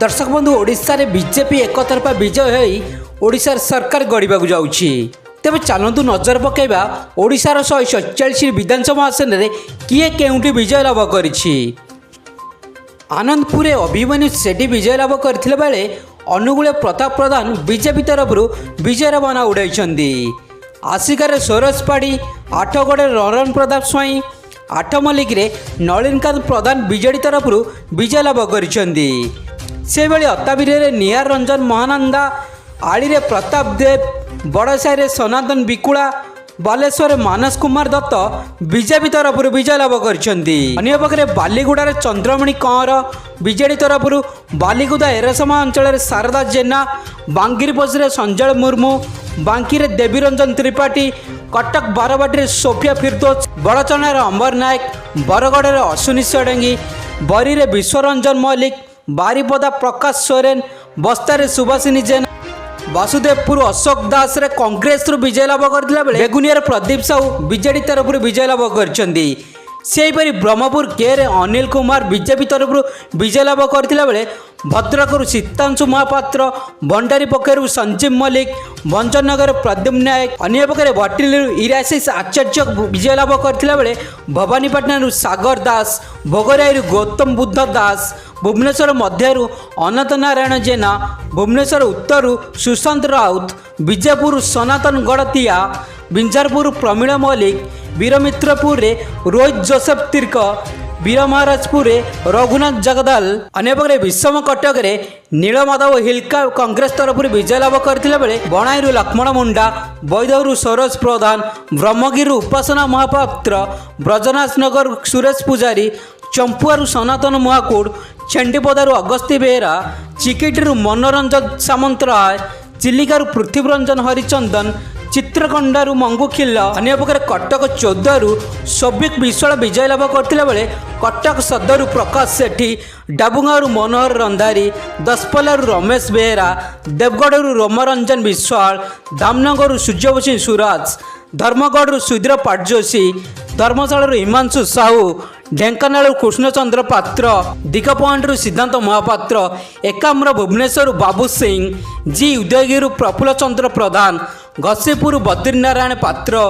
दर्शक बंधु ओडिशा रे बीजेपी एकतरफा विजय होई ओडिशा सरकार गढ़ा जाऊँगी। तेज चलतु नजर पकड़ा ओडिशार 147 विधानसभा आसन में किए केउंटी विजय लाभ कर आनंदपुर अभिमन्यु सेठी विजय लाभ करथिले बेले अनुगुले प्रताप प्रधान बीजेपी तरफ विजयर बाना उड़ाई। आसिकार सरोज पाड़ी आठगड़े ररण प्रताप स्वाई आठ मल्लिक नलिनकांत प्रधान बीजेडी तरफ विजय लाभ कर अताबीर निहार रंजन महानंदा आड़ी प्रताप देव बड़साई सनातन विकुला बालेश्वर मानस कुमार दत्त बीजेपी तरफ विजय लाभ कर बालीगुड़ार चंद्रमणि कंवर बीजेडी तरफ बालीगुदा एरसमा अंचल शारदा जेना बांगिरपोषे संजय मुर्मू बांकी देवीरंजन त्रिपाठी कटक बारवाटी सोफिया फिरदोस बड़चणार अमर नायक बरगढ़ अश्विनी षडंगी बरी विश्वरंजन मल्लिक बारिपदा प्रकाश सोरेन बस्तार सुभाषिनी जेना वासुदेवपुर अशोक दास रे कांग्रेस विजय लाभ करथिला बेले बेगुनियार प्रदीप साहू बीजेडी तरफ विजय लाभ करछंदी। सेहीपरि ब्रह्मपुर के रे अनिल कुमार बीजेपी तरफ विजय लाभ करथिला बेले भद्रकरू सीतांशु महापात्र भंडारी पक्षर संजीव मल्लिक भंजनगर प्रद्युम्न नायक अन्य पक्षे भटिल इराशिष आचार्य विजय लाभ करथिला बेले भवानीपाटना सागर दास भोगराई गौतम बुद्ध दास भुवनेश्वर मध्यरु अनंत नारायण जेना भुवनेश्वर उत्तरु सुशांत राउत विजयपुर सनातन गड़तिया बिंजारपुर प्रमीला मल्लिक वीरमित्रपुर रोहित जोसेफ तीर्क वीर महाराजपुर रघुनाथ जगदाल अन्यपक्षे विषम कटक नीलमाधव हिलका कांग्रेस तरफ विजय लाभ करथिला बेले बनाईरू लक्ष्मण मुंडा बैदरू सरोज प्रधान ब्रह्मगिरी उपासना महापात्र ब्रजनाथ नगर सुरेश पुजारी चंपुआरू सनातन महाकूट चंडीपदारू अगस्ती बेहेरा चिकिटीरू मनोरंजन सामंतराय चिलिकारु पृथ्वीरंजन हरिचंदन चित्रकोंडारू मंगू खिल्ल अन्यपक्षे कटक 14 सौभिक विश्वाल विजय लाभ करथिला बेले कटक सदरू प्रकाश सेठी डाबुगारू मनोहर रंधारी दसपल्लारू रमेश बेहेरा देवगढ़ रोमरंजन विश्वाल धामनगर सूर्यवंशी सुराज धर्मगढ़ सुधीर पाटजोशी धर्मशाला हिमांशु साहू ढेंकानाल कृष्णचंद्र पात्र दिगपॉइंट सिद्धांत महापात्र एकाम्र भुवनेश्वर बाबू सिंह जी उदयगिरी प्रफुल्ल चंद्र प्रधान घसीपुर बद्रीनारायण पात्र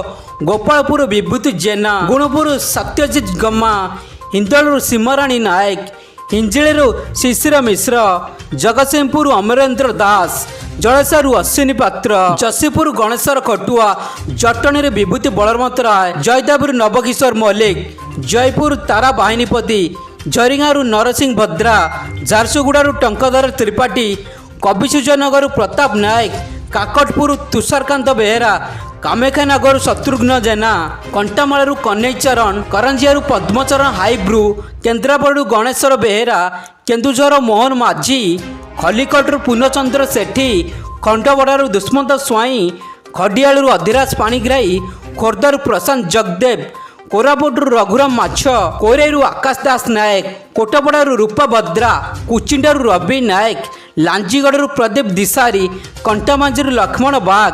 गोपालपुर विभूति जेना गुणपुर सत्यजित गम्मा हिंदलू सीमाराणी नायक हिंजिलू शिशिर मिश्र जगतसिंहपुर अमरेंद्र दास जड़ेसारू अश्विनी पात्र जशीपुर गणेश्वर खटुआ जटणी विभूति बलवंत राय जयदेवपुर नवकिशोर मल्लिक जयपुर तारा बाहिनीपति जरिगारू नरसिंह भद्रा झारसुगुड़ारू टंकधर त्रिपाठी कविसूर्यनगर प्रताप नायक काकटपुर तुषारकांत बेहेरा कामेख्यानगर शत्रुघ्न जेना कंटामालू कन्हई चरण करंजियारू पद्मचरण हाइब्रू केन्द्रापड़ू गणेश्वर बेहेरा केन्दुझर मोहन माझी खलिकटू पूर्णचंद्र सेठी खंडबड़ारू दुष्मंत स्वाई खडियालू अधिराज पाणिग्राही खोर्धारू प्रशांत जगदेव कोरापुटू रघुराम माछ कोरेरू आकाश दास नायक कोटपड़ारू रूपा भद्रा कुचिंडारू रवि नायक लांजीगढ़ प्रदीप दिसारी कंटामांजीरू लक्ष्मण बाग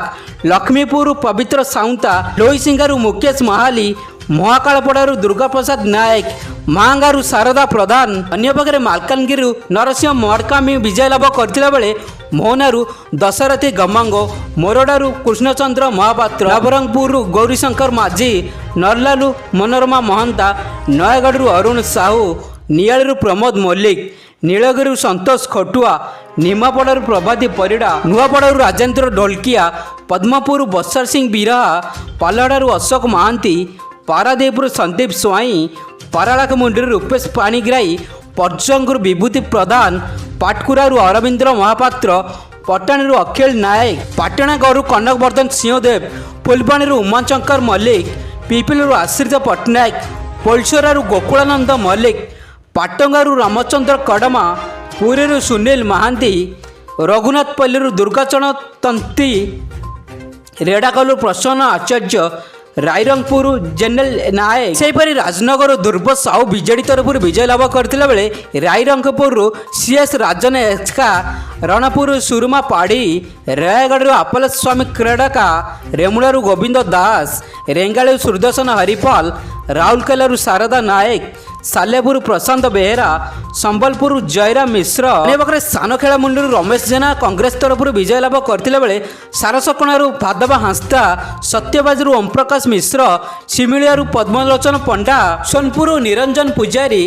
लक्ष्मीपुर पवित्र साउंता लोईसिंगारू मुकेश महाली महाकालपड़ारू दुर्गा प्रसाद नायक महांगारू शारदा प्रधान अन्यपक्षे मालकानगिरी नरसिंह मड़कामी विजय लाभ करथिला बेले मोहनारू दशरथी गमांगो मोरडारू कृष्णचंद्र महापात्र नवरंगपुर गौरीशंकर माझी नरलालू मनोरमा महंता नयगढ़ अरुण साहू नियालू प्रमोद मल्लिक नीलगिरी संतोष खटुआ निमापड़ारू प्रभाती परिड़ा नुआपड़ारू राजेंद्र ढोलकिया पद्मपुर बसर सिंह बिरहा पालड़ारू अशोक महांती पारादीपुर संदीप स्वाई पारालाखमुंडी रूपेश पाणिग्राही पर्जंगुर विभूति प्रधान पाटकुरारू अरविंद्र महापात्र पटाणीरू अखिल नायक पाटणागढ़ कनकवर्धन सिंहदेव फुलबाणी उमाशंकर मल्लिक पिपिलू आश्रित पट्टनायक पोलसरारू गोकुलानंद मल्लिक पाटंगारू रामचंद्र कड़मा पुरीरू सुनील महांती रघुनाथपल्ली दुर्गाचरण तंती रेडाकलू प्रसन्न आचार्य रायरंगपुर जेनेल नायक सेहीपरि राजनगर दुर्ब साहू बीजेडी तरफ विजय लाभ करथिला बेले रायरंगपुर सीएस राजन एचका रणपुर सुरमा पाड़ी रायगढ़ आपल स्वामी क्रीडका रेमुलारू गोविंद दास रेंगालू सुरदर्शन हरिपाल राउरकेलारू शारदा नायक ସାଲେପୁର ପ୍ରଶାନ୍ତ ବେହେରା, ସମ୍ବଲପୁର ଜୟରାମ ମିଶ୍ର, ଅନ୍ୟ ପାଖରେ ସାନଖେଳା ମୁଣ୍ଡରୁ ରମେଶ ଜେନା କଂଗ୍ରେସ ତରଫରୁ ବିଜୟ ଲାଭ କରିଥିଲା ବେଳେ ସାରସକଣାରୁ ଭାଦବା ହାଁସ୍ତା, ସତ୍ୟବାଜରୁ ଓମପ୍ରକାଶ ମିଶ୍ର, ଶିମିଳିଆରୁ ପଦ୍ମଲୋଚନ ପଣ୍ଡା, ସୋନପୁରରୁ ନିରଞ୍ଜନ ପୂଜାରୀ,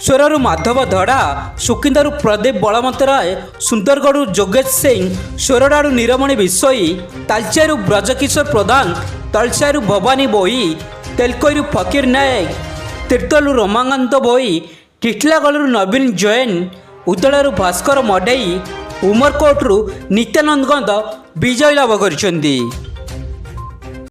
ସ୍ୱରରୁ ମାଧବ ଧଡ଼ା, ସୁକିନ୍ଦାରୁ ପ୍ରଦୀପ ବଳମତରାୟ, ସୁନ୍ଦରଗଡ଼ରୁ ଯୋଗେଶ ସିଂ, ସ୍ୱରଡ଼ାରୁ ନୀରମଣି ବିଶୋଇ, ତାଲଚାରୁ ବ୍ରଜକିଶୋର ପ୍ରଧାନ, ତଳସାରୁ ଭବାନୀ ବୋଇ, ତେଲକୋଇରୁ ଫକୀର ନାୟକ, ତିର୍ତ୍ତୋଲରୁ ରମାକାନ୍ତ ବୋଇ, ଟିଟଲାଗଡ଼ରୁ ନବୀନ ଜୈନ, ଉଦଳାରୁ ଭାସ୍କର ମଡ଼େଇ, ଉମରକୋଟରୁ ନିତ୍ୟାନନ୍ଦ ଗନ୍ଧ ବିଜୟ ଲାଭ କରିଛନ୍ତି।